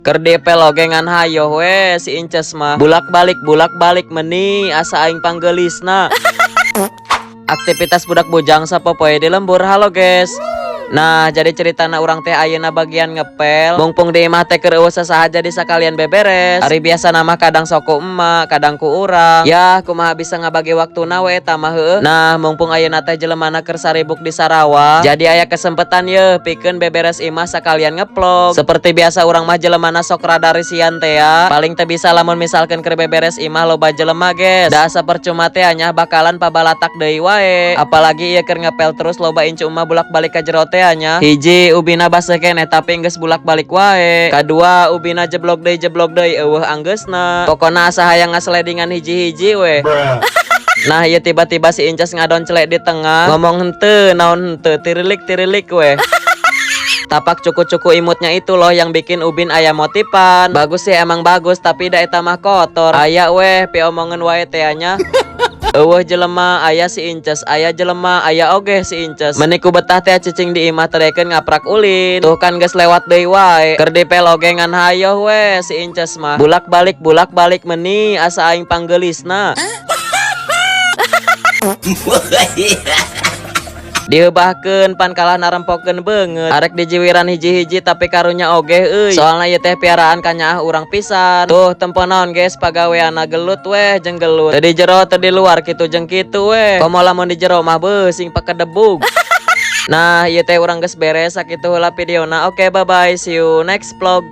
Keur dipel ogengan hayo we si Inces mah bulak-balik meni asa aing panggelisna. Aktivitas budak bujang sapopoe di lembur. Halo guys. Nah, jadi ceritana urang teh ayeuna bagian ngepel. Mumpung di imah teh keur eueuh sasaha jadi sakalian beberes. Ari biasa nama kadang soku emak, kadang ku urang. Ya, kumaha bisa ngabagi waktuna we eta mah heueuh. Nah, mumpung ayeuna teh jelemana keur saribuk di Sarawak, jadi aya kesempatan ye pikeun beberes imah sakalian ngeplog. Seperti biasa urang mah jelemana sok rada risian teh ya. Paling teh bisa lamun misalkan keur beberes imah loba jelema guys. Da asa percuma teh anya bakalan pabalatak deui wae. Apalagi ieu keur ngepel terus loba incu emak bulak-balik ka jero teh nya. Hiji ubina baseuh keneh tapi geus bulak-balik wae. Kadua ubina jeblok deui eueuh anggeusna. Pokona asa hayang ngasledingan hiji-hiji we. Nah, ieu tiba-tiba si Inces ngadon celek di tengah. Ngomong henteu, naon henteu, tirilik we. Tapak cuku-cuku imutnya itu loh yang bikin Ubin aya motifan. Bagus sih emang bagus, tapi da eta mah kotor. Aya weh, pi omongan wae teh nya. Eueuh jelema aya si Inces, aya jelema aya oge si Inces. Meniku betah teh cicing di imah terekeun ngaprak ulin. Tuh kan geus lewat deui wae. Keur dipel ogengan hayo we si Inces mah. Bulak-balik meni asa aing panggelisna. Diheubahkeun pan kalah narempokeun beungeut. Arek dijiwiran hiji-hiji tapi karunya oge euy. Soalna ieu teh piaraan kanyaah urang pisan. Tuh tempo naon guys pagaweana gelut weh jeung gelut. Teu di jero teu di luar kitu jeung kitu weh. Komo lamun di jero mah beuh sing pakedebug. Nah, ieu teh urang geus beres sakitu heula videona. Oke, bye bye. See you next vlog.